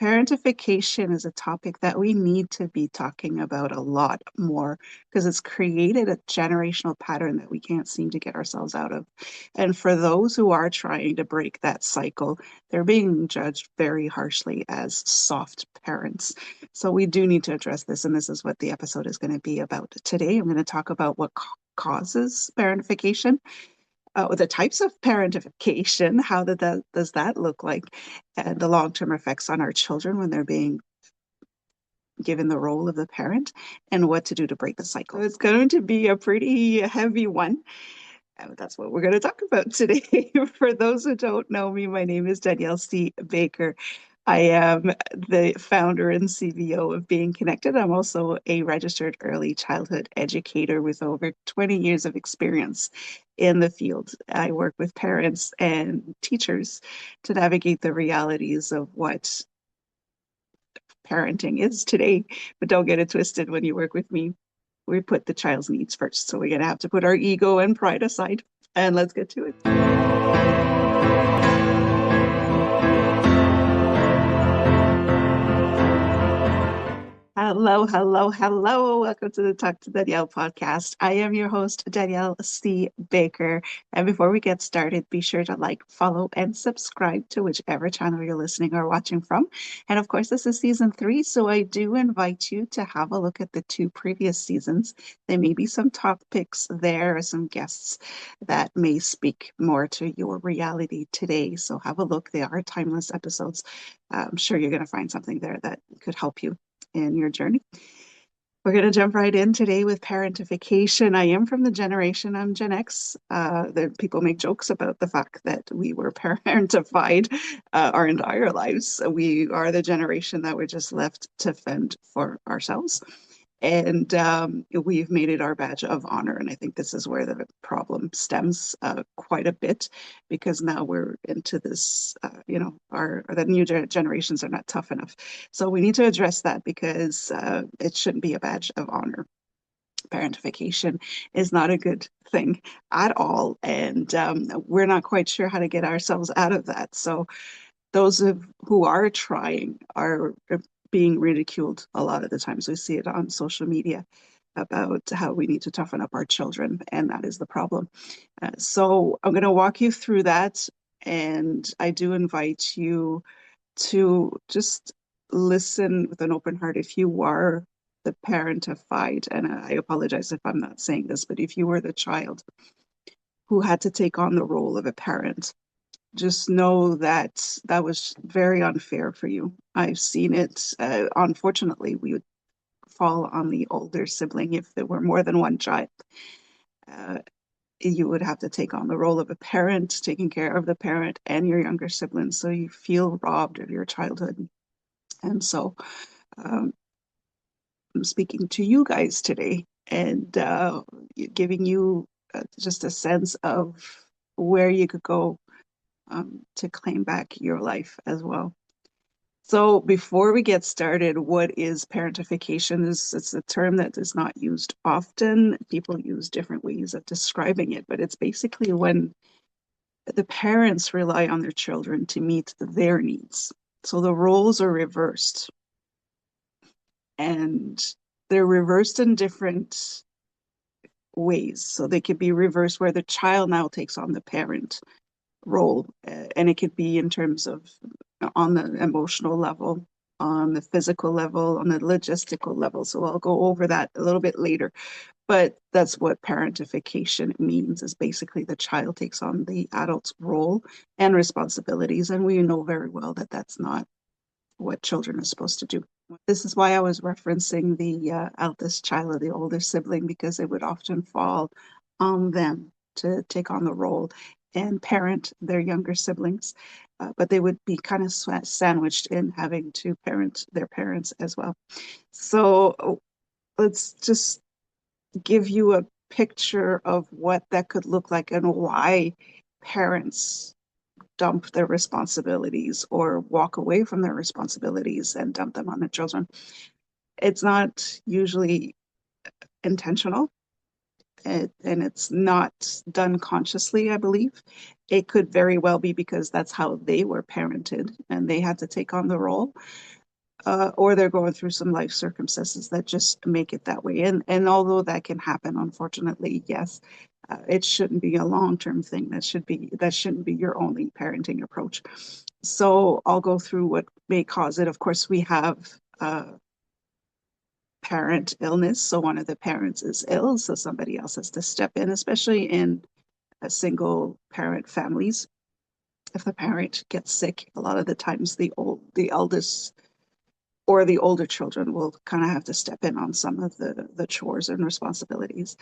Parentification is a topic that we need to be talking about a lot more because it's created a generational pattern that we can't seem to get ourselves out of. And for those who are trying to break that cycle, they're being judged very harshly as soft parents. So we do need to address this, and this is what the episode is going to be about today. I'm going to talk about what causes parentification, the types of parentification, how does that look like, and the long-term effects on our children when they're being given the role of the parent, and what to do to break the cycle. It's going to be a pretty heavy one. That's what we're going to talk about today. For those who don't know me, my name is Danielle C. Baker. I am the founder and CVO of Being Connected. I'm also a registered early childhood educator with over 20 years of experience in the field. I work with parents and teachers to navigate the realities of what parenting is today. But don't get it twisted. When you work with me, we put the child's needs first. So we're going to have to put our ego and pride aside, and let's get to it. Hello, hello, hello. Welcome to the Talk to Danielle podcast. I am your host, Danielle C. Baker. And before we get started, be sure to like, follow, and subscribe to whichever channel you're listening or watching from. And of course, this is season 3, so I do invite you to have a look at the 2 previous seasons. There may be some topics there or some guests that may speak more to your reality today. So have a look. They are timeless episodes. I'm sure you're going to find something there that could help you in your journey. We're going to jump right in today with parentification. I am from the generation, I'm Gen X. People make jokes about the fact that we were parentified our entire lives. We are the generation that we're just left to fend for ourselves. And we've made it our badge of honor. And I think this is where the problem stems quite a bit, because now we're into this, the new generations are not tough enough. So we need to address that because it shouldn't be a badge of honor. Parentification is not a good thing at all. And we're not quite sure how to get ourselves out of that. So those who are trying are being ridiculed a lot of the times. We see it on social media about how we need to toughen up our children, and that is the problem. So I'm going to walk you through that, and I do invite you to just listen with an open heart if you are the parentified, and I apologize if I'm not saying this, but if you were the child who had to take on the role of a parent, just know that that was very unfair for you. I've seen it. Unfortunately, we would fall on the older sibling if there were more than one child. Uh, you would have to take on the role of a parent, taking care of the parent and your younger siblings, so you feel robbed of your childhood. And so I'm speaking to you guys today and giving you just a sense of where you could go to claim back your life as well. So before we get started, what is parentification? It's a term that is not used often. People use different ways of describing it, but it's basically when the parents rely on their children to meet their needs. So the roles are reversed, and they're reversed in different ways. So they could be reversed where the child now takes on the parent role, and it could be in terms of on the emotional level, on the physical level, on the logistical level. So I'll go over that a little bit later. But that's what parentification means, is basically the child takes on the adult's role and responsibilities. And we know very well that that's not what children are supposed to do. This is why I was referencing the eldest child or the older sibling, because it would often fall on them to take on the role and parent their younger siblings. But they would be kind of sandwiched in having to parent their parents as well. So let's just give you a picture of what that could look like and why parents dump their responsibilities or walk away from their responsibilities and dump them on the children. It's not usually intentional. and it's not done consciously, I believe. It could very well be because that's how they were parented and they had to take on the role, or they're going through some life circumstances that just make it that way. And although that can happen, unfortunately, yes, it shouldn't be a long-term thing. That shouldn't be your only parenting approach. So I'll go through what may cause it. Of course, we have parent illness. So one of the parents is ill, so somebody else has to step in, especially in a single parent families. If the parent gets sick, a lot of the times the eldest or the older children will kind of have to step in on some of the chores and responsibilities.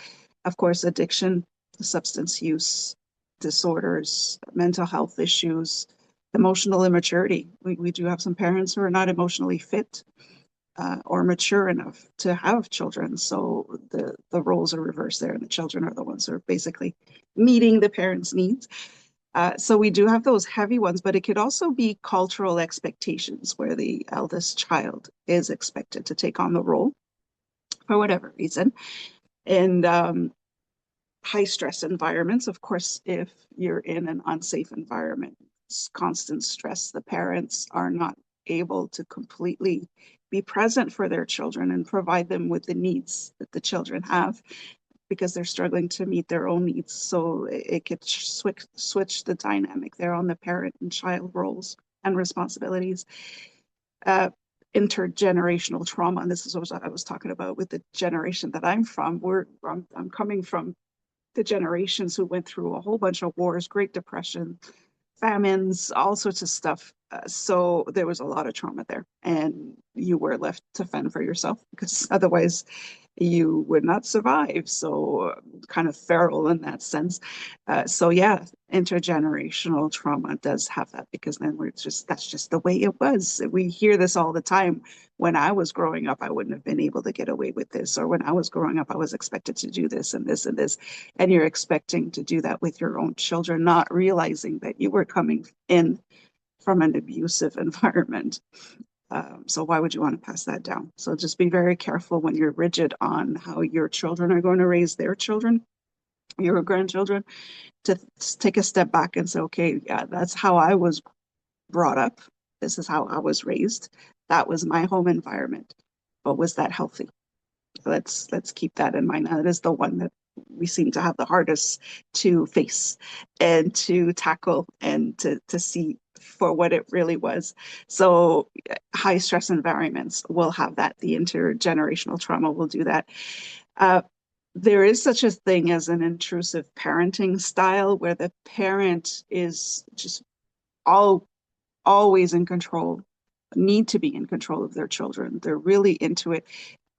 Of course, addiction, substance use disorders, mental health issues, emotional immaturity. We do have some parents who are not emotionally fit or mature enough to have children. So the roles are reversed there, and the children are the ones who are basically meeting the parents' needs. So we do have those heavy ones, but it could also be cultural expectations where the eldest child is expected to take on the role for whatever reason. And high stress environments, of course, if you're in an unsafe environment, it's constant stress, the parents are not able to completely be present for their children and provide them with the needs that the children have because they're struggling to meet their own needs. So it could switch the dynamic there on the parent and child roles and responsibilities. Uh, Intergenerational trauma, and this is what I was talking about with the generation that I'm from. I'm coming from the generations who went through a whole bunch of wars, Great Depression, famines, all sorts of stuff. So there was a lot of trauma there, and you were left to fend for yourself because otherwise you would not survive. So kind of feral in that sense. So yeah, intergenerational trauma does have that because then that's just the way it was. We hear this all the time. When I was growing up, I wouldn't have been able to get away with this, or when I was growing up, I was expected to do this and this and this, and you're expecting to do that with your own children, not realizing that you were coming in from an abusive environment. So why would you want to pass that down? So just be very careful when you're rigid on how your children are going to raise their children, your grandchildren, to take a step back and say, okay, yeah, that's how I was brought up. This is how I was raised. That was my home environment. But was that healthy? Let's keep that in mind. That is the one that we seem to have the hardest to face and to tackle and to see for what it really was. So high stress environments will have that. The intergenerational trauma will do that. Uh, there is such a thing as an intrusive parenting style where the parent is just all always in control, need to be in control of their children. They're really into it,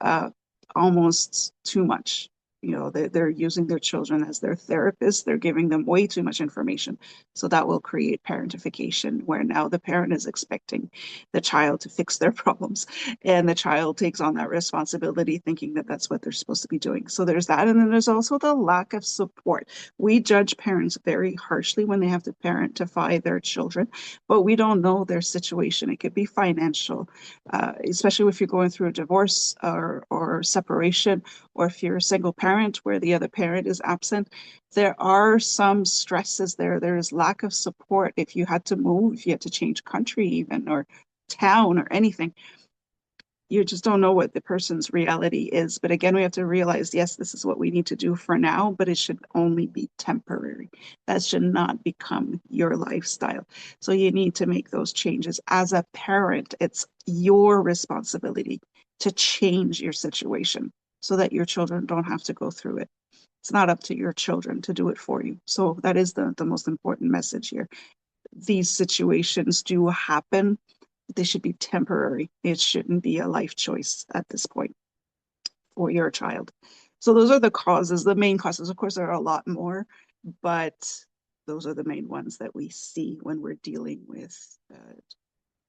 uh, almost too much. You know, they're using their children as their therapists. They're giving them way too much information. So that will create parentification, where now the parent is expecting the child to fix their problems. And the child takes on that responsibility, thinking that that's what they're supposed to be doing. So there's that. And then there's also the lack of support. We judge parents very harshly when they have to parentify their children, but we don't know their situation. It could be financial, especially if you're going through a divorce or separation, or if you're a single parent where the other parent is absent. There are some stresses there. There is lack of support. If you had to move, if you had to change country even, or town or anything, you just don't know what the person's reality is. But again, we have to realize, yes, this is what we need to do for now, but it should only be temporary. That should not become your lifestyle. So you need to make those changes. As a parent, it's your responsibility to change your situation so that your children don't have to go through it. It's not up to your children to do it for you. So that is the most important message here. These situations do happen. They should be temporary. It shouldn't be a life choice at this point for your child. So those are the causes, the main causes. Of course, there are a lot more, but those are the main ones that we see when we're dealing with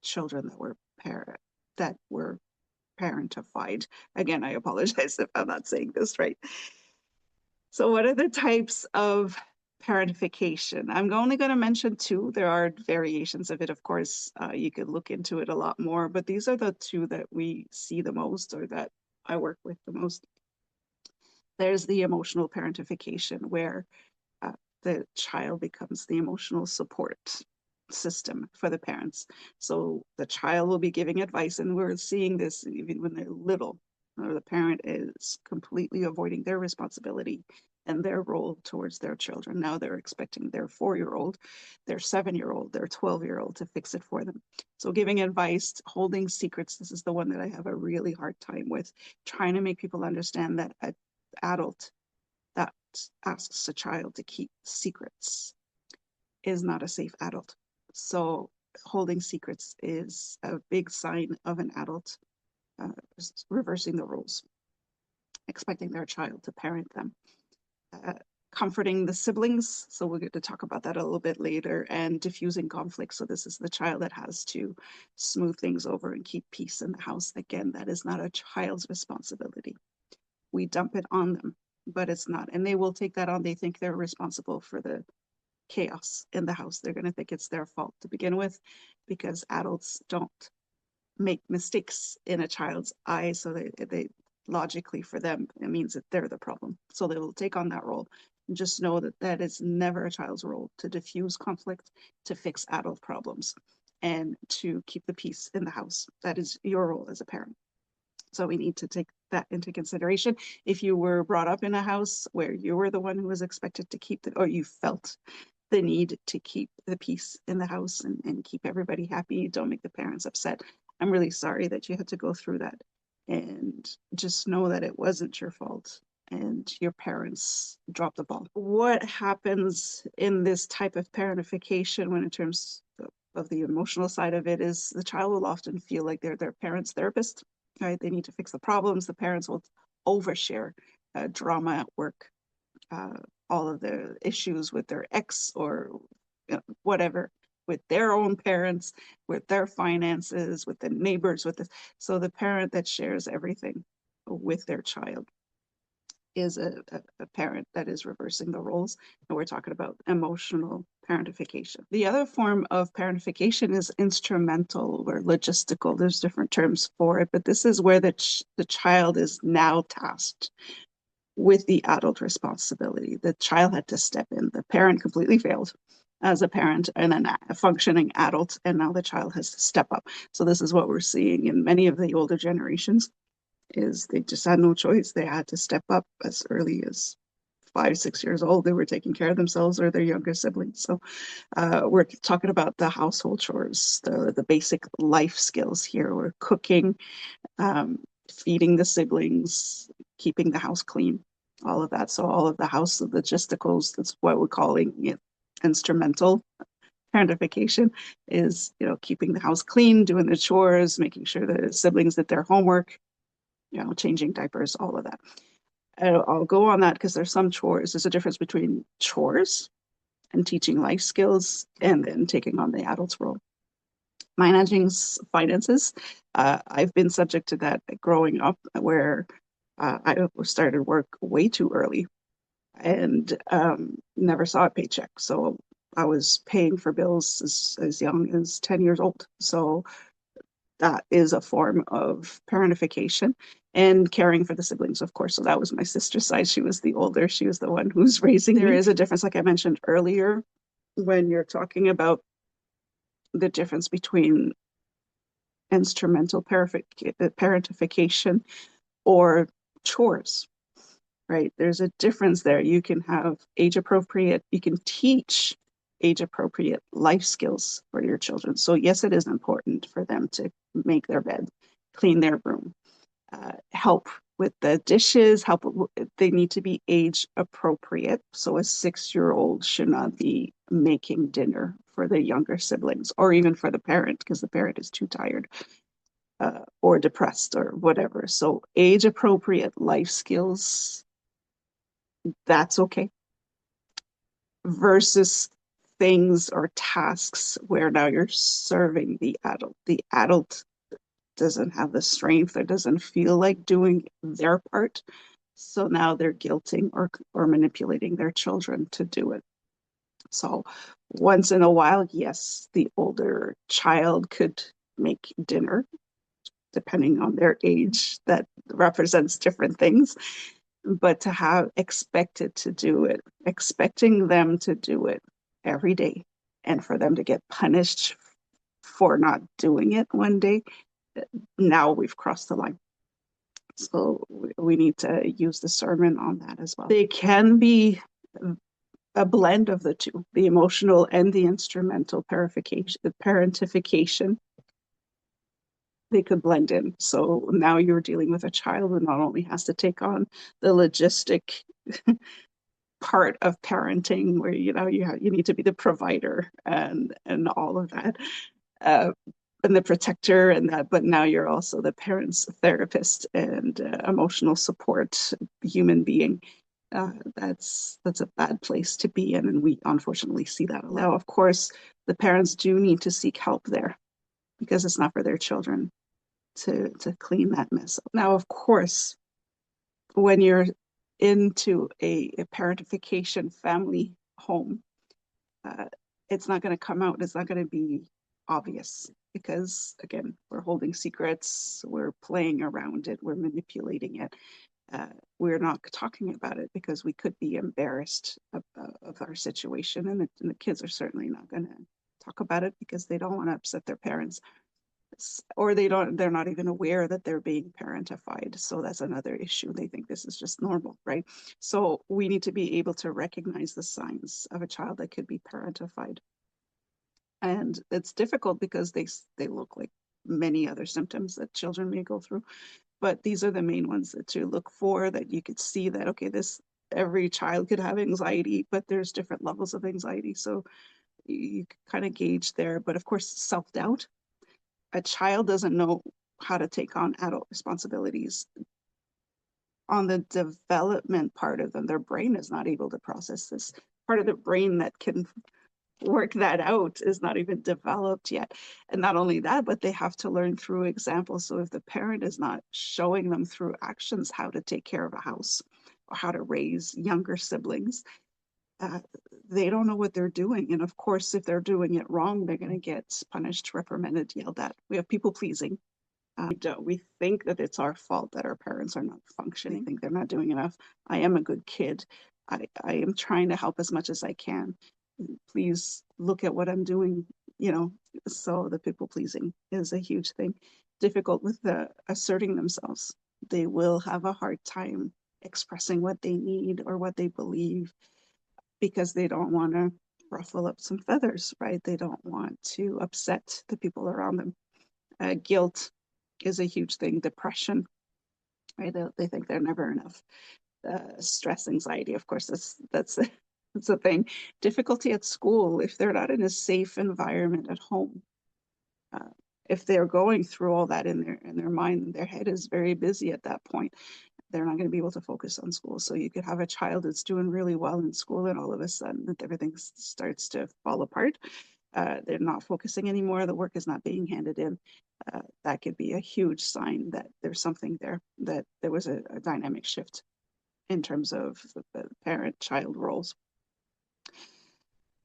children that were parentified. Again, I apologize if I'm not saying this right. So what are the types of parentification? I'm only going to mention two. There are variations of it, of course. You could look into it a lot more, but these are the two that we see the most or that I work with the most. There's the emotional parentification, where the child becomes the emotional support system for the parents. So the child will be giving advice, and we're seeing this even when they're little, or the parent is completely avoiding their responsibility and their role towards their children. Now they're expecting their 4-year-old, their 7-year-old, their 12-year-old to fix it for them. So giving advice, holding secrets, this is the one that I have a really hard time with, trying to make people understand that an adult that asks a child to keep secrets is not a safe adult. So holding secrets is a big sign of an adult uh, reversing the roles, expecting their child to parent them. Uh, Comforting the siblings, so we'll get to talk about that a little bit later, and diffusing conflict. So this is the child that has to smooth things over and keep peace in the house. Again, that is not a child's responsibility. We dump it on them, but it's not. And they will take that on. They think they're responsible for the chaos in the house. They're going to think it's their fault to begin with, because adults don't make mistakes in a child's eyes. So they logically, for them, it means that they're the problem. So they will take on that role. And just know that that is never a child's role, to diffuse conflict, to fix adult problems, and to keep the peace in the house. That is your role as a parent. So we need to take that into consideration. If you were brought up in a house where you were the one who was expected to keep the, or you felt the need to keep the peace in the house and keep everybody happy, don't make the parents upset. I'm really sorry that you had to go through that. And just know that it wasn't your fault and your parents dropped the ball. What happens in this type of parentification, when in terms of the emotional side of it, is the child will often feel like they're their parents' therapist, right? They need to fix the problems. The parents will overshare drama at work, uh, all of the issues with their ex, or whatever, with their own parents, with their finances, with the neighbors, with this. So the parent that shares everything with their child is a parent that is reversing the roles. And we're talking about emotional parentification. The other form of parentification is instrumental or logistical. There's different terms for it, but this is where the child is now tasked with the adult responsibility. The child had to step in. The parent completely failed as a parent and a functioning adult, and now the child has to step up. So this is what we're seeing in many of the older generations, is they just had no choice. They had to step up as early as 5, 6 years old. They were taking care of themselves or their younger siblings. So we're talking about the household chores, the basic life skills here. We're cooking, um, feeding the siblings, keeping the house clean, all of that. So all of the house logisticals, that's what we're calling it, instrumental parentification, is, keeping the house clean, doing the chores, making sure the siblings did their homework, changing diapers, all of that. I'll go on that because there's some chores. There's a difference between chores and teaching life skills and then taking on the adult's role. Managing finances. I've been subject to that growing up, where I started work way too early and never saw a paycheck. So I was paying for bills as young as 10 years old. So that is a form of parentification, and caring for the siblings, of course. So that was my sister's side. She was the older. She was the one who's raising me. There is a difference, like I mentioned earlier, when you're talking about the difference between instrumental parentification or chores, right? There's a difference there. You can have age appropriate, you can teach age appropriate life skills for your children. So yes, it is important for them to make their bed, clean their room, help with the dishes, they need to be age appropriate. So a 6-year-old should not be making dinner for the younger siblings, or even for the parent, because the parent is too tired or depressed or whatever. So age appropriate life skills, that's okay. Versus things or tasks where now you're serving the adult. The adult doesn't have the strength or doesn't feel like doing their part. So now they're guilting or manipulating their children to do it. So once in a while, yes, the older child could make dinner, depending on their age. That represents different things. but to have expected to do it, expecting them to do it every day, and for them to get punished for not doing it one day, now we've crossed the line. So we need to use discernment on that as well. They can be a blend of the two, the emotional and the instrumental parentification. They could blend in. So now you're dealing with a child who not only has to take on the logistic part of parenting, where you need to be the provider and all of that, uh, and the protector and that, but now you're also the parent's therapist and emotional support human being. That's a bad place to be in, and we unfortunately see that a lot. Now, of course, the parents do need to seek help there because it's not for their children to clean that mess up. Now, of course, when you're into a parentification family home, uh, it's not going to come out. It's not going to be obvious because, again, we're holding secrets, we're playing around it, we're manipulating it. Uh, we're not talking about it because we could be embarrassed of our situation, and the kids are certainly not going to talk about it because they don't want to upset their parents, or they're not even aware that they're being parentified. So that's another issue. They think this is just normal, right? So we need to be able to recognize the signs of a child that could be parentified. And it's difficult because they look like many other symptoms that children may go through, but these are the main ones that you look for, that you could see that, okay, every child could have anxiety, but there's different levels of anxiety. So you kind of gauge there. But of course, self-doubt. A child doesn't know how to take on adult responsibilities. On the development part of them, their brain is not able to process this. Part of the brain that can work that out is not even developed yet. And not only that, but they have to learn through examples. So if the parent is not showing them through actions how to take care of a house or how to raise younger siblings, uh, they don't know what they're doing. And of course, if they're doing it wrong, they're going to get punished, reprimanded, yelled at. We have people pleasing. We think that it's our fault that our parents are not functioning. I think they're not doing enough. I am a good kid. I am trying to help as much as I can. Please look at what I'm doing, So the people pleasing is a huge thing. Difficult with the asserting themselves. They will have a hard time expressing what they need or what they believe because they don't want to ruffle up some feathers, right? They don't want to upset the people around them. Guilt is a huge thing. Depression, right? They think they're never enough. Stress, anxiety, of course, that's a thing. Difficulty at school if they're not in a safe environment at home. Uh, if they're going through all that in their mind, their head is very busy at that point. They're not going to be able to focus on school. So you could have a child that's doing really well in school, and all of a sudden everything starts to fall apart. They're not focusing anymore. The work is not being handed in. That could be a huge sign that there's something there, that there was a dynamic shift in terms of the parent-child roles.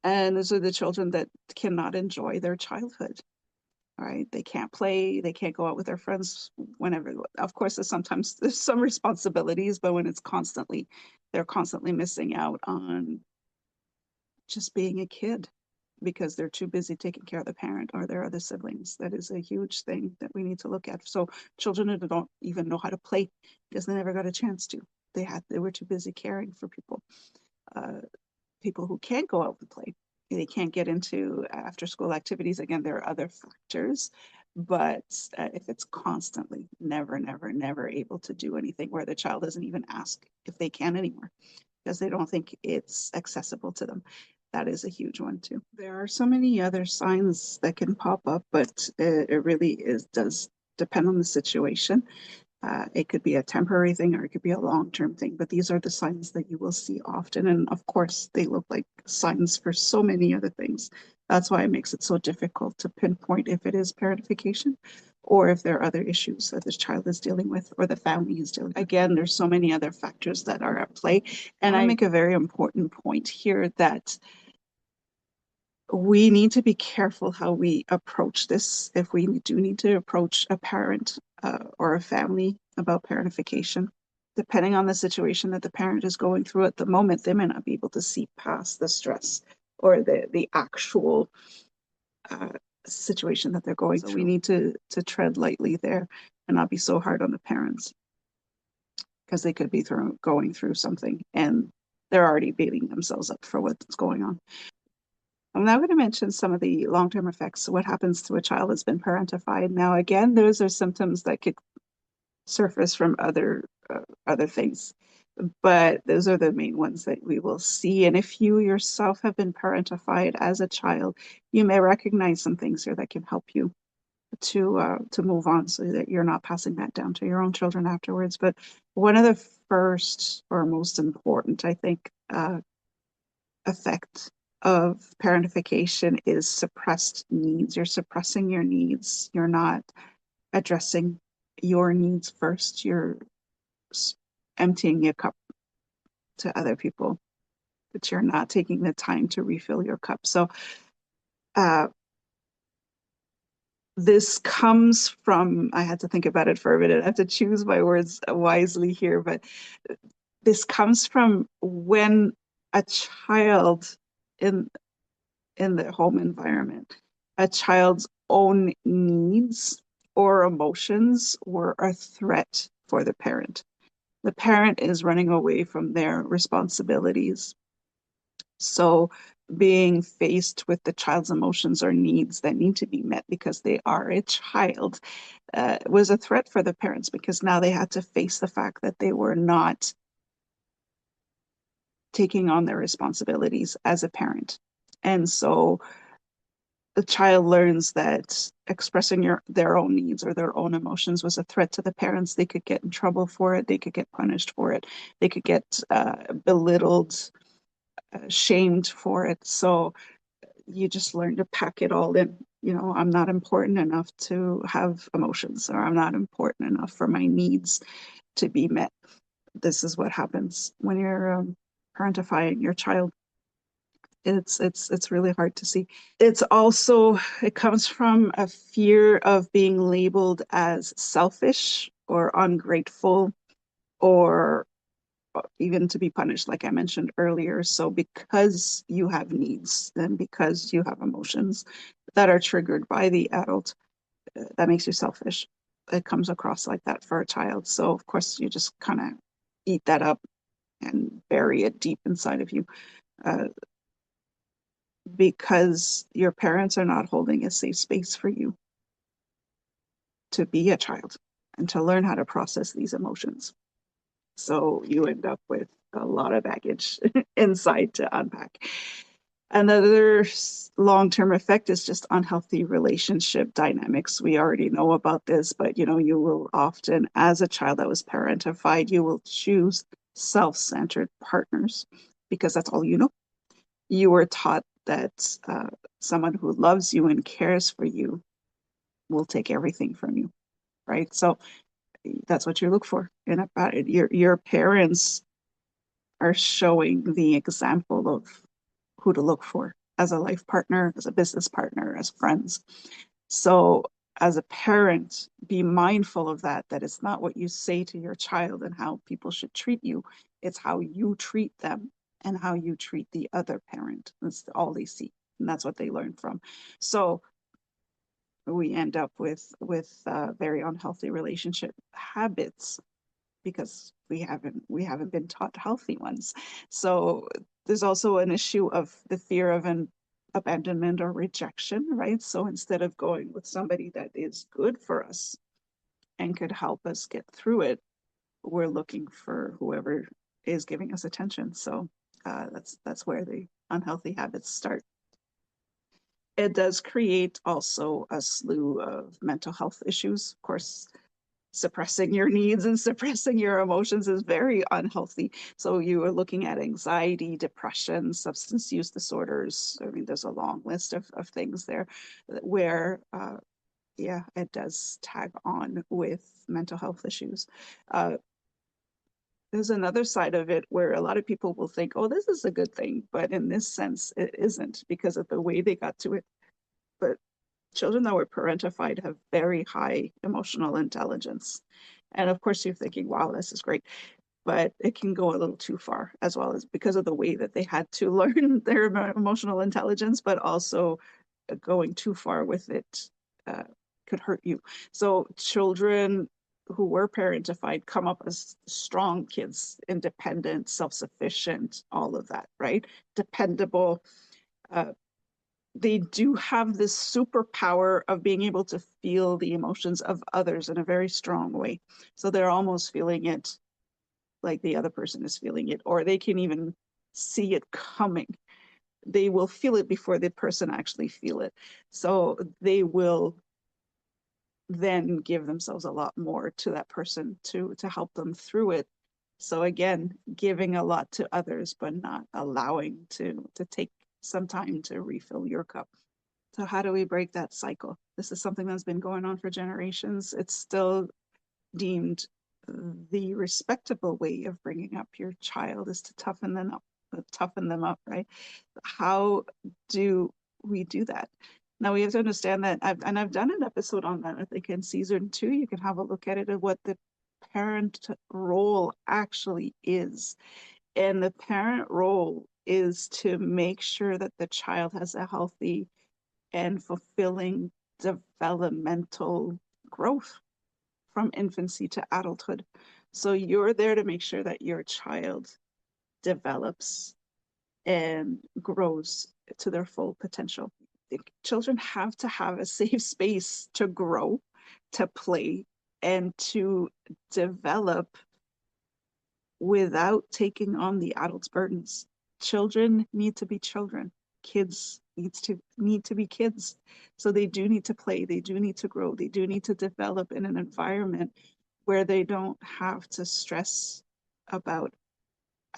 And those are the children that cannot enjoy their childhood. Right? They can't play, they can't go out with their friends whenever. Of course, there's some responsibilities, but when they're constantly missing out on just being a kid because they're too busy taking care of the parent or their other siblings. That is a huge thing that we need to look at. So children who don't even know how to play because they never got a chance to. They were too busy caring for people. People who can't go out and play. They can't get into after school activities. Again, there are other factors, but if it's constantly never able to do anything, where the child doesn't even ask if they can anymore because they don't think it's accessible to them, that is a huge one too. There are so many other signs that can pop up, but it really does depend on the situation. It could be a temporary thing or it could be a long-term thing, but these are the signs that you will see often. And of course, they look like signs for so many other things. That's why it makes it so difficult to pinpoint if it is parentification or if there are other issues that this child is dealing with or the family is dealing with. Again, there's so many other factors that are at play. And I make a very important point here that we need to be careful how we approach this. If we do need to approach a parent or a family about parentification, depending on the situation that the parent is going through at the moment, they may not be able to see past the stress or the actual uh, situation that they're going through. So we need to tread lightly there and not be so hard on the parents, because they could be going through something and they're already beating themselves up for what's going on. I'm now going to mention some of the long-term effects. So what happens to a child that's been parentified? Now, again, those are symptoms that could surface from other things, but those are the main ones that we will see. And if you yourself have been parentified as a child, you may recognize some things here that can help you to move on, so that you're not passing that down to your own children afterwards. But one of the first or most important, I think, effect of parentification is suppressed needs. You're suppressing your needs. You're not addressing your needs first. You're emptying your cup to other people, but you're not taking the time to refill your cup. So this comes from, I had to think about it for a minute. I have to choose my words wisely here, but this comes from when a child in the home environment, a child's own needs or emotions were a threat for the parent. The parent is running away from their responsibilities. So being faced with the child's emotions or needs that need to be met because they are a child was a threat for the parents, because now they had to face the fact that they were not taking on their responsibilities as a parent. And so the child learns that expressing their own needs or their own emotions was a threat to the parents. They could get in trouble for it. They could get punished for it. They could get belittled, shamed for it. So you just learn to pack it all in. You know, I'm not important enough to have emotions, or I'm not important enough for my needs to be met. This is what happens when you're parentifying your child. It's really hard to see. It's also, it comes from a fear of being labeled as selfish or ungrateful, or even to be punished, like I mentioned earlier. So because you have needs and because you have emotions that are triggered by the adult, that makes you selfish. It comes across like that for a child. So of course you just kind of eat that up and bury it deep inside of you, uh, because your parents are not holding a safe space for you to be a child and to learn how to process these emotions. So you end up with a lot of baggage inside to unpack. Another long-term effect is just unhealthy relationship dynamics. We already know about this, but you know, you will often, as a child that was parentified, you will choose self-centered partners because that's all you know. You were taught that someone who loves you and cares for you will take everything from you, right? So that's what you look for in a your parents are showing the example of who to look for as a life partner, as a business partner, as friends. So as a parent, be mindful of that, that it's not what you say to your child and how people should treat you. It's how you treat them and how you treat the other parent. That's all they see. And that's what they learn from. So we end up with very unhealthy relationship habits because we haven't been taught healthy ones. So there's also an issue of the fear of an abandonment or rejection, right? So instead of going with somebody that is good for us and could help us get through it, we're looking for whoever is giving us attention. So that's where the unhealthy habits start. It does create also a slew of mental health issues. Of course, suppressing your needs and suppressing your emotions is very unhealthy. So you are looking at anxiety, depression, substance use disorders. I mean, there's a long list of things there where, yeah, it does tag on with mental health issues. There's another side of it where a lot of people will think, oh, this is a good thing. But in this sense, it isn't because of the way they got to it. But children that were parentified have very high emotional intelligence. And of course, you're thinking, wow, this is great. but it can go a little too far, as well as because of the way that they had to learn their emotional intelligence, but also going too far with it uh, could hurt you. So children who were parentified come up as strong kids, independent, self-sufficient, all of that, right? Dependable. Uh, they do have this superpower of being able to feel the emotions of others in a very strong way. So they're almost feeling it like the other person is feeling it, or they can even see it coming. They will feel it before the person actually feel it. So they will then give themselves a lot more to that person to help them through it. So again, giving a lot to others, but not allowing to take some time to refill your cup. So how do we break that cycle? This is something that's been going on for generations. It's still deemed the respectable way of bringing up your child is to toughen them up, right? How do we do that? Now we have to understand that I've done an episode on that. I think in season 2, you can have a look at it of what the parent role actually is. And the parent role is to make sure that the child has a healthy and fulfilling developmental growth from infancy to adulthood. So you're there to make sure that your child develops and grows to their full potential. Children have to have a safe space to grow, to play, and to develop without taking on the adult's burdens. Children need to be children. Kids need to be kids. So they do need to play, they do need to grow, they do need to develop in an environment where they don't have to stress about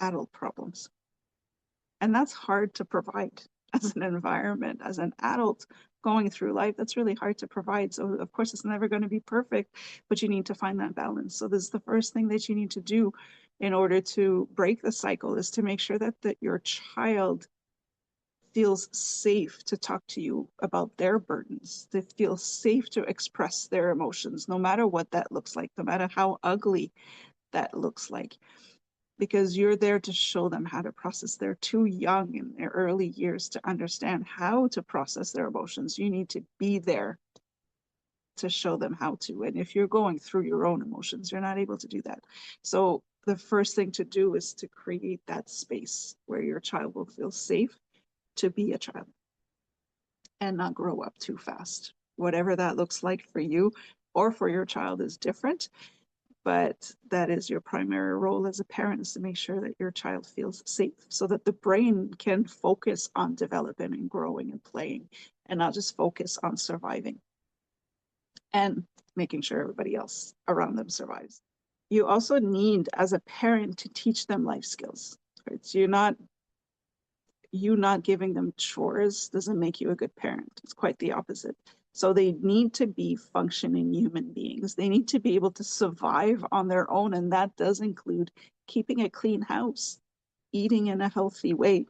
adult problems. And that's hard to provide as an environment, as an adult going through life. That's really hard to provide. So, of course, it's never going to be perfect, but you need to find that balance. So, this is the first thing that you need to do in order to break the cycle is to make sure that your child feels safe to talk to you about their burdens, to feel safe to express their emotions, no matter what that looks like, no matter how ugly that looks like, because you're there to show them how to process. They're too young in their early years to understand how to process their emotions. You need to be there to show them how to. And if you're going through your own emotions, you're not able to do that. So the first thing to do is to create that space where your child will feel safe to be a child and not grow up too fast. Whatever that looks like for you or for your child is different, but that is your primary role as a parent, is to make sure that your child feels safe so that the brain can focus on developing and growing and playing and not just focus on surviving and making sure everybody else around them survives. You also need, as a parent, to teach them life skills. Right? So you not giving them chores doesn't make you a good parent. It's quite the opposite. So they need to be functioning human beings. They need to be able to survive on their own. And that does include keeping a clean house, eating in a healthy way,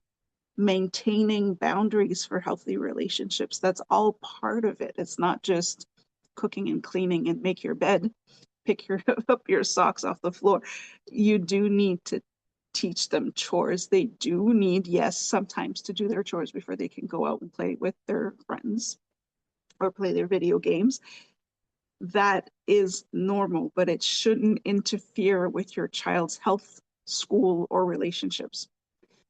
maintaining boundaries for healthy relationships. That's all part of it. It's not just cooking and cleaning and make your bed, pick up your socks off the floor. You do need to teach them chores. They do need, yes, sometimes to do their chores before they can go out and play with their friends or play their video games. That is normal, but it shouldn't interfere with your child's health, school, or relationships.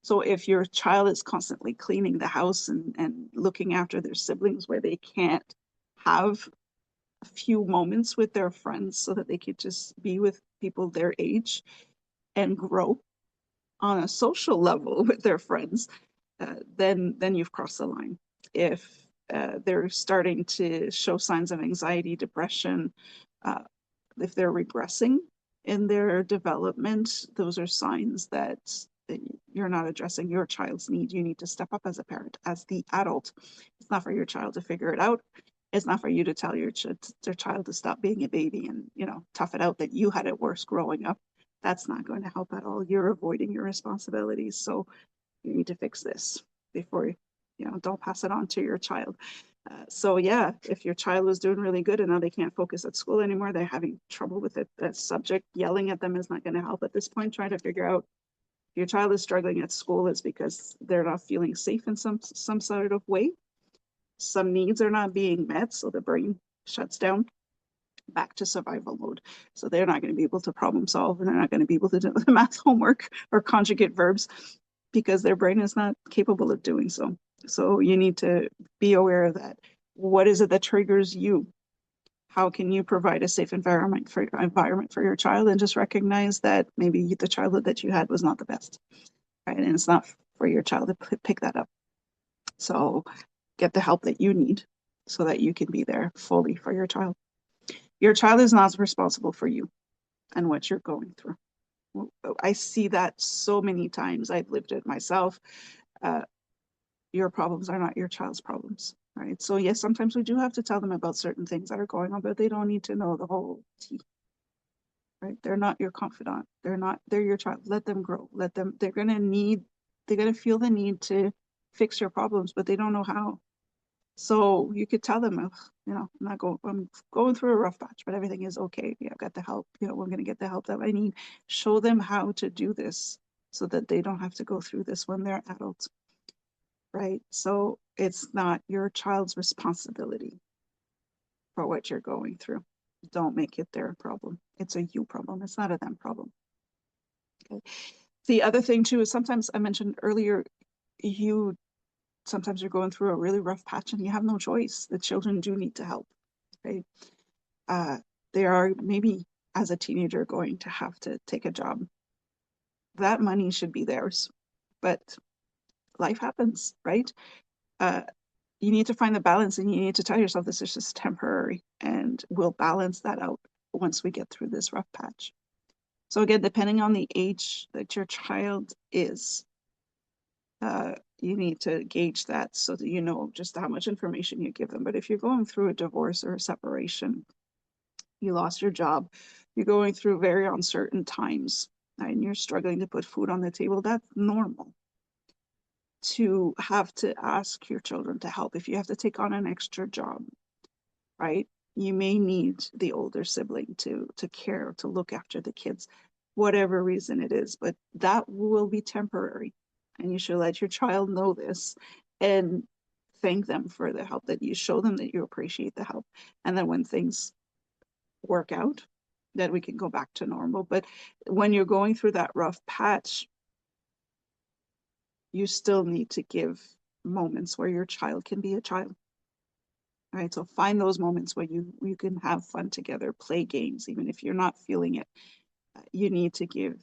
So if your child is constantly cleaning the house and looking after their siblings where they can't have a few moments with their friends so that they could just be with people their age and grow on a social level with their friends, then you've crossed the line. If they're starting to show signs of anxiety, depression, uh, if they're regressing in their development, those are signs that you're not addressing your child's need. You need to step up as a parent, as the adult. It's not for your child to figure it out. It's not for you to tell your child to stop being a baby and, tough it out that you had it worse growing up. That's not going to help at all. You're avoiding your responsibilities. So you need to fix this before, don't pass it on to your child. So yeah, if your child was doing really good and now they can't focus at school anymore, they're having trouble with it, that subject, yelling at them is not going to help at this point. Try to figure out if your child is struggling at school, it's because they're not feeling safe in some sort of way. Some needs are not being met, so the brain shuts down back to survival mode. So they're not going to be able to problem solve, and they're not going to be able to do the math homework or conjugate verbs because their brain is not capable of doing so. So you need to be aware of that. What is it that triggers you? How can you provide a safe environment for your child, and just recognize that maybe the childhood that you had was not the best, right? And it's not for your child to pick that up. So get the help that you need so that you can be there fully for your child. Your child is not responsible for you and what you're going through. I see that so many times. I've lived it myself. Uh, your problems are not your child's problems, right? So yes, sometimes we do have to tell them about certain things that are going on, but they don't need to know the whole tea, right? They're not your confidant. They're your child. Let them grow. They're gonna feel the need to fix your problems, but they don't know how. So you could tell them, I'm going through a rough patch, but everything is okay. Yeah, I've got the help. We're going to get the help that I need. Show them how to do this so that they don't have to go through this when they're adults, right? So it's not your child's responsibility for what you're going through. Don't make it their problem. It's a you problem. It's not a them problem. Okay. The other thing too is sometimes I mentioned earlier, you sometimes you're going through a really rough patch and you have no choice. The children do need to help, right? They are maybe as a teenager going to have to take a job. That money should be theirs, but life happens, right? Uh, you need to find the balance, and you need to tell yourself this is just temporary, and we'll balance that out once we get through this rough patch. So again, depending on the age that your child is, you need to gauge that so that you know just how much information you give them. But if you're going through a divorce or a separation, you lost your job, you're going through very uncertain times, and you're struggling to put food on the table, that's normal. To have to ask your children to help, if you have to take on an extra job, right? You may need the older sibling to care, to look after the kids, whatever reason it is, but that will be temporary. And you should let your child know this and thank them for the help, that you show them that you appreciate the help. And then when things work out, that we can go back to normal. But when you're going through that rough patch, you still need to give moments where your child can be a child. All right, so find those moments where you can have fun together, play games, even if you're not feeling it. You need to give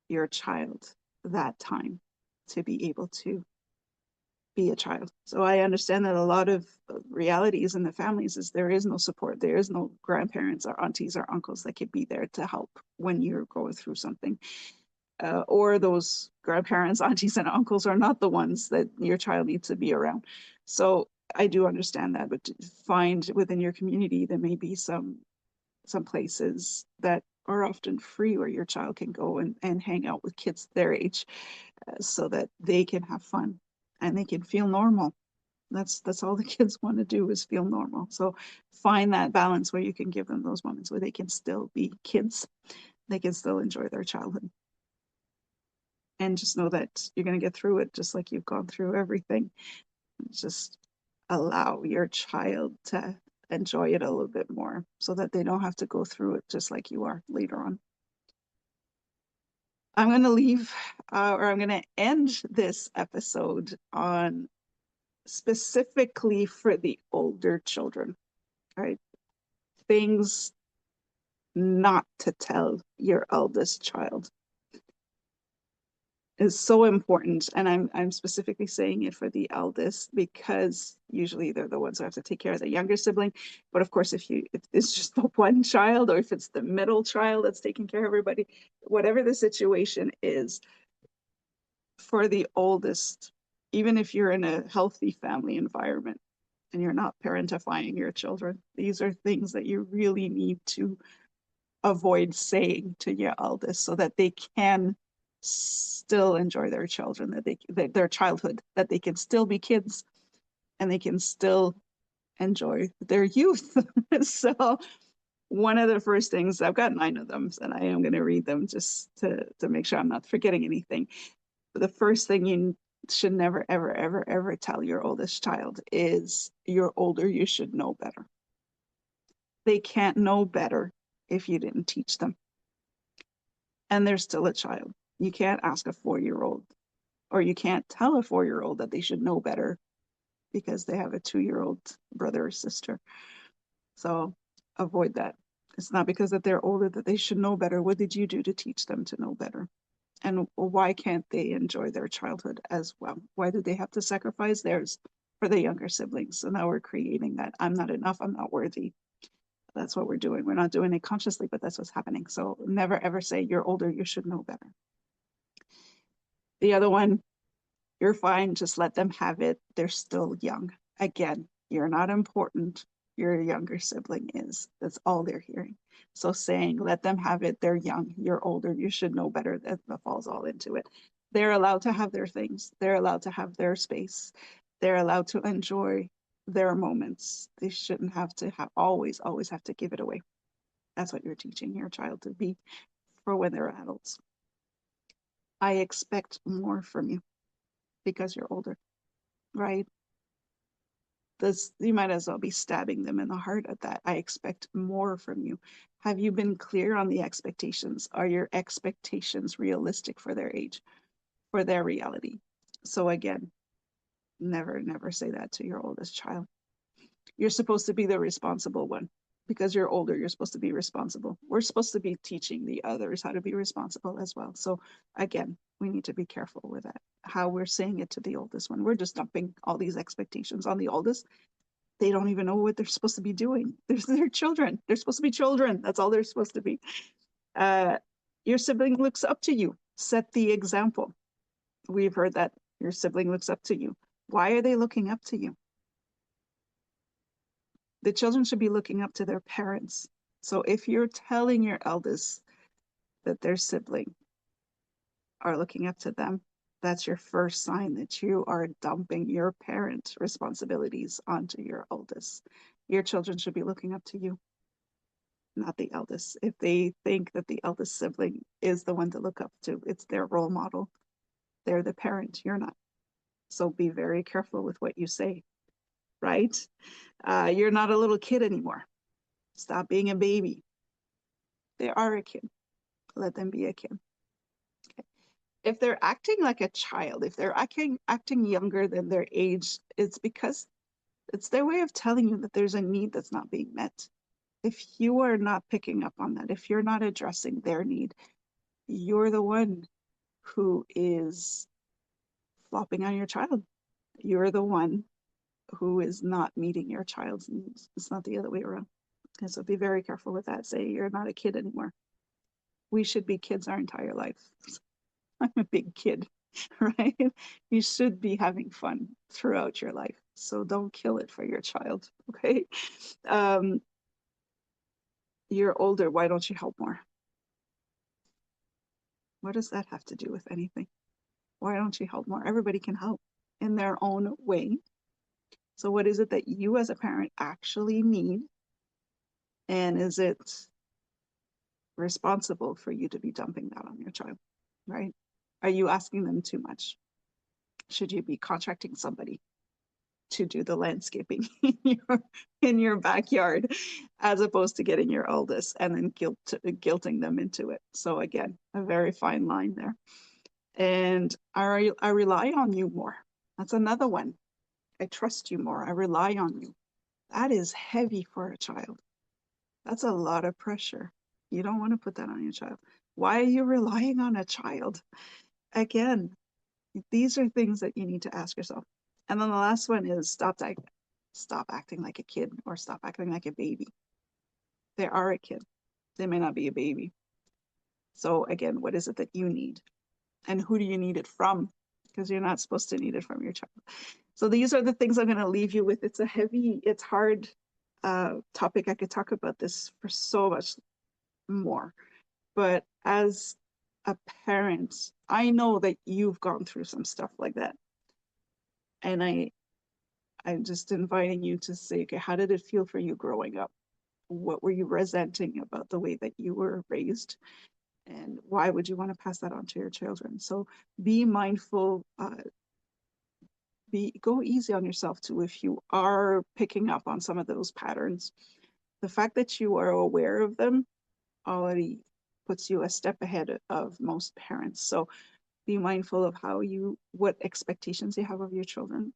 your child that time to be able to be a child. So I understand that a lot of realities in the families is there is no support. There is no grandparents or aunties or uncles that could be there to help when you're going through something. Or those grandparents, aunties, and uncles are not the ones that your child needs to be around. So I do understand that, but find within your community there may be some places that are often free where your child can go and hang out with kids their age, so that they can have fun and they can feel normal. That's all the kids want to do, is feel normal. So find that balance where you can give them those moments where they can still be kids, they can still enjoy their childhood. And just know that you're going to get through it just like you've gone through everything. Just allow your child to enjoy it a little bit more so that they don't have to go through it just like you are later on. I'm going to leave, or I'm going to end this episode on specifically for the older children, right? Things not to tell your eldest child is so important. And I'm specifically saying it for the eldest because usually they're the ones who have to take care of the younger sibling. But of course, if it's just the one child, or if it's the middle child that's taking care of everybody, whatever the situation is, for the oldest, even if you're in a healthy family environment and you're not parentifying your children, these are things that you really need to avoid saying to your eldest so that they can still enjoy their children, that their childhood, that they can still be kids and they can still enjoy their youth. So one of the first things, I've got 9 of them, and I am going to read them just to make sure I'm not forgetting anything. The first thing you should never, ever, ever, ever tell your oldest child is, you're older, you should know better. They can't know better if you didn't teach them. And they're still a child. You can't ask a 4-year-old, or you can't tell a 4-year-old that they should know better because they have a 2-year-old brother or sister. So avoid that. It's not because that they're older that they should know better. What did you do to teach them to know better? And why can't they enjoy their childhood as well? Why do they have to sacrifice theirs for the younger siblings? So now we're creating that I'm not enough, I'm not worthy. That's what we're doing. We're not doing it consciously, but that's what's happening. So never ever say, you're older, you should know better. The other one, you're fine, just let them have it. They're still young. Again, you're not important. Your younger sibling is. That's all they're hearing. So saying, let them have it, they're young, you're older, you should know better, that falls all into it. They're allowed to have their things. They're allowed to have their space. They're allowed to enjoy their moments. They shouldn't have to always have to give it away. That's what you're teaching your child to be for when they're adults. I expect more from you because you're older, right? You might as well be stabbing them in the heart at that. I expect more from you. Have you been clear on the expectations? Are your expectations realistic for their age, for their reality? So again, never say that to your oldest child. You're supposed to be the responsible one. Because you're older, you're supposed to be responsible. We're supposed to be teaching the others how to be responsible as well. So again, we need to be careful with that, how we're saying it to the oldest one. We're just dumping all these expectations on the oldest. They don't even know what they're supposed to be doing. They're children. They're supposed to be children. That's all they're supposed to be. Your sibling looks up to you. Set the example. We've heard that your sibling looks up to you. Why are they looking up to you? The children should be looking up to their parents. So if you're telling your eldest that their sibling are looking up to them, that's your first sign that you are dumping your parent responsibilities onto your oldest. Your children should be looking up to you, not the eldest. If they think that the eldest sibling is the one to look up to, it's their role model. They're the parent, you're not. So be very careful with what you say, right? You're not a little kid anymore. Stop being a baby. They are a kid. Let them be a kid. Okay. If they're acting like a child, if they're acting younger than their age, it's because it's their way of telling you that there's a need that's not being met. If you are not picking up on that, if you're not addressing their need, you're the one who is flopping on your child. You're the one who is not meeting your child's needs. It's not the other way around. And so be very careful with that. Say you're not a kid anymore. We should be kids our entire life. I'm a big kid, right? You should be having fun throughout your life. So don't kill it for your child, okay? You're older. Why don't you help more? What does that have to do with anything? Why don't you help more? Everybody can help in their own way. So what is it that you as a parent actually need? And is it responsible for you to be dumping that on your child, right? Are you asking them too much? Should you be contracting somebody to do the landscaping in your backyard as opposed to getting your eldest and then guilting them into it? So again, a very fine line there. And I rely on you more. That's another one. I trust you more. I rely on you. That is heavy for a child. That's a lot of pressure. You don't want to put that on your child. Why are you relying on a child? Again, these are things that you need to ask yourself. And then the last one is stop acting like a kid or stop acting like a baby. They are a kid. They may not be a baby. So again, what is it that you need? And who do you need it from? Because you're not supposed to need it from your child. So these are the things I'm going to leave you with. It's a heavy, it's hard topic. I could talk about this for so much more. But as a parent, I know that you've gone through some stuff like that. And I I'm just inviting you to say, okay, how did it feel for you growing up? What were you resenting about the way that you were raised? And why would you want to pass that on to your children? So be mindful, go easy on yourself too if you are picking up on some of those patterns. The fact that you are aware of them already puts you a step ahead of most parents. So be mindful of what expectations you have of your children.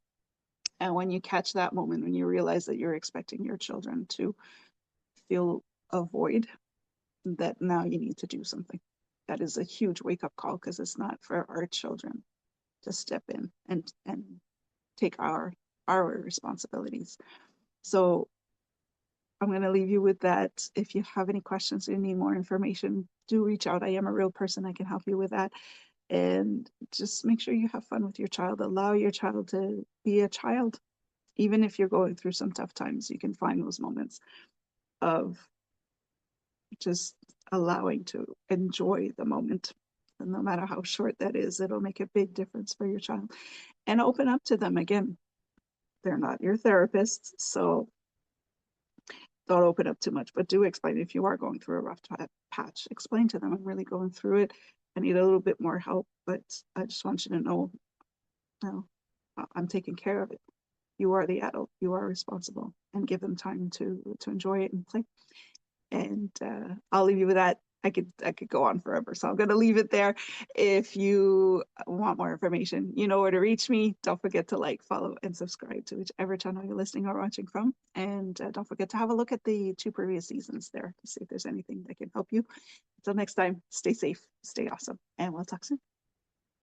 And when you catch that moment, when you realize that you're expecting your children to feel a void, that now you need to do something. That is a huge wake up call because it's not for our children to step in and take our responsibilities. So I'm going to leave you with that. If you have any questions or you need more information, do reach out. I am a real person. I can help you with that. And just make sure you have fun with your child. Allow your child to be a child. Even if you're going through some tough times, you can find those moments of just allowing to enjoy the moment. And no matter how short that is, it'll make a big difference for your child. And open up to them again. They're not your therapists, so don't open up too much, but do explain if you are going through a rough patch. Explain to them, I'm really going through it. I need a little bit more help, but I just want you to know, no, I'm taking care of it. You are the adult. You are responsible, and give them time to enjoy it and play. And I'll leave you with that. I could go on forever, so I'm going to leave it there. If you want more information, you know where to reach me. Don't forget to like, follow, and subscribe to whichever channel you're listening or watching from. And don't forget to have a look at the 2 previous seasons there to see if there's anything that can help you. Until next time, stay safe, stay awesome, and we'll talk soon.